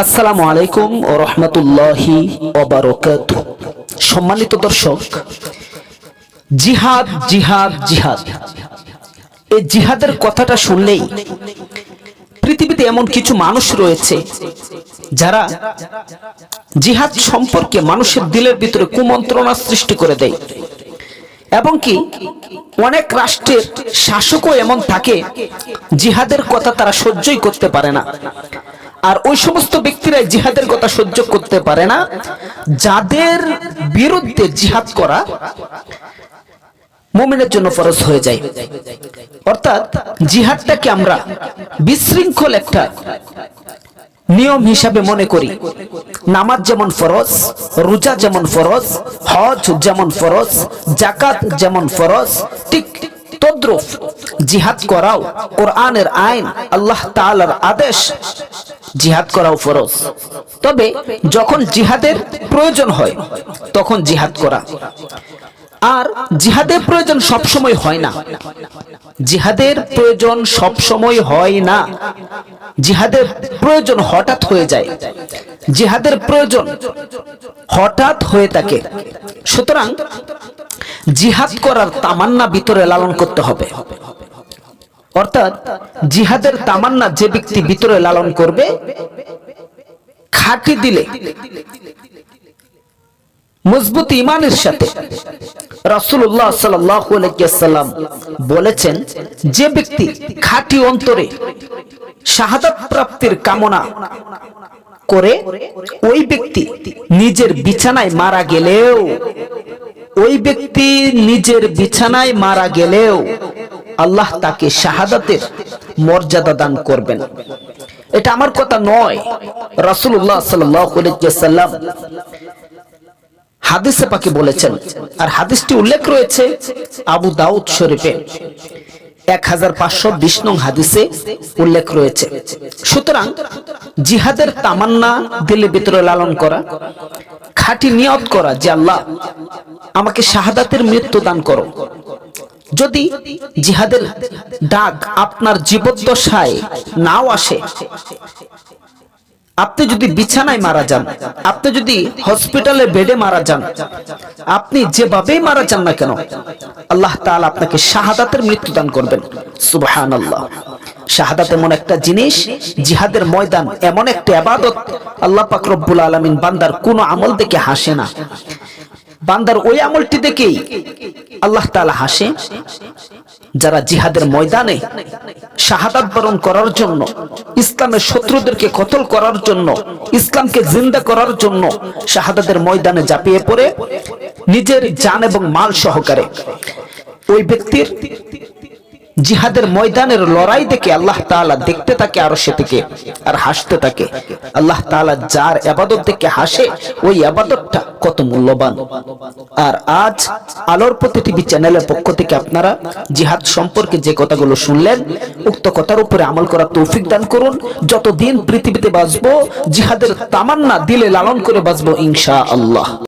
আসসালামু আলাইকুম ওয়া রাহমাতুল্লাহি ওয়া বারাকাতুহু। সম্মানিত দর্শক, জিহাদ জিহাদ জিহাদ, এই জিহাদের কথাটা শুনলেই পৃথিবীতে এমন কিছু মানুষ রয়েছে যারা জিহাদ সম্পর্কে মানুষের দিলের ভিতরে কুমন্ত্রণা সৃষ্টি করে দেয়, এবং কি অনেক রাষ্ট্রের শাসকও এমন থাকে জিহাদের কথা তারা সহ্যই করতে পারে না। আর ওই সমস্ত ব্যক্তিরাই জিহাদের কথা সহ্য করতে পারে না যাদের বিরুদ্ধে জিহাদ করা মুমিনের জন্য ফরজ হয়ে যায়। অর্থাৎ জিহাদটাকে আমরা বিশৃঙ্খল একটা নিয়ম হিসাবে মনে করি। নামাজ যেমন ফরজ, রোজা যেমন ফরজ, হজ যেমন ফরজ, যাকাত যেমন ফরজ, ঠিক তদ্রুপ জিহাদ করাও কোরআনের আইন, আল্লাহ তাআলার আদেশ, জিহাদ করাও ফরজ। তবে যখন জিহাদের প্রয়োজন হয় তখন জিহাদ করা, আর জিহাদের প্রয়োজন সব সময় হয় না। জিহাদের প্রয়োজন সব সময় হয় না, জিহাদের প্রয়োজন হঠাৎ হয়ে যায়, জিহাদের প্রয়োজন হঠাৎ হয়ে থাকে। সুতরাং জিহাদ করার তামান্না ভিতরে লালন করতে হবে। অর্থাৎ জিহাদের তামান্না যে ব্যক্তি ভিতরে লালন করবে, খাঁটি দিলে মজবুত ঈমানের সাথে, রাসূলুল্লাহ সাল্লাল্লাহু আলাইহি ওয়াসাল্লাম বলেছেন, যে ব্যক্তি খাঁটি অন্তরে শাহাদাত প্রাপ্তির কামনা করে ওই ব্যক্তি নিজের বিছানায় মারা গেলেও, ওই ব্যক্তি নিজের বিছানায় মারা গেলেও আল্লাহ তাকে শাহাদাতের মর্যাদা দান করবেন। এটা আমার কথা নয়, রাসূলুল্লাহ সাল্লাল্লাহু আলাইহি ওয়াসাল্লাম হাদিসে পাকে বলেছেন। আর হাদিসটি উল্লেখ রয়েছে আবু দাউদ শরীফে 1520 নং হাদিসে উল্লেখ রয়েছে। সুতরাং জিহাদের তামান্না দিলের ভিতরে লালন করা, খাঁটি নিয়ত করা যে আল্লাহ আমাকে শাহাদাতের মৃত্যু দান করো। যদি জিহাদের ডাক আপনার জীবদ্দশায় নাও আসে, আপনি যদি বিছানায় মারা যান, আপনি যদি হসপিটালে বেডে মারা যান, আপনি যেভাবেই মারা যান না কেন, আল্লাহ তাআলা আপনাকে শাহাদাতের মৃত্যু দান করবেন। সুবহানাল্লাহ। শাহাদাত এমন একটা জিনিস, জিহাদের ময়দান এমন একটা ইবাদত, আল্লাহ পাক রব্বুল আলামিন বান্দার কোন আমল দেখে হাসে না, বান্দার ওই আমলটি দেখেই আল্লাহ তাআলা হাসে যারা জিহাদের ময়দানে শাহাদাত বরণ করার জন্য, ইসলামের শত্রুদেরকে কতল করার জন্য, ইসলামকে জিন্দা করার জন্য শাহাদাতের ময়দানে ঝাঁপিয়ে পড়ে নিজের জান এবং মাল সহকারে। ওই ব্যক্তির জিহাদের ময়দানের লড়াই দেখে আল্লাহ তাআলা দেখতে থাকে আরশে থেকে আর হাসতে থাকে। আল্লাহ তাআলা যার ইবাদত দেখে হাসে, ওই ইবাদতটা কত মূল্যবান। আর আজ আলোর পথে টিভি চ্যানেলের পক্ষ থেকে আপনারা জিহাদ সম্পর্কে যে কথাগুলো শুনলেন, উক্ত কথার উপরে আমল করার তৌফিক দান করুন। যতদিন পৃথিবীতে বাঁচবো জিহাদের তামান্না দিলে লালন করে বাঁচবো ইনশাআল্লাহ।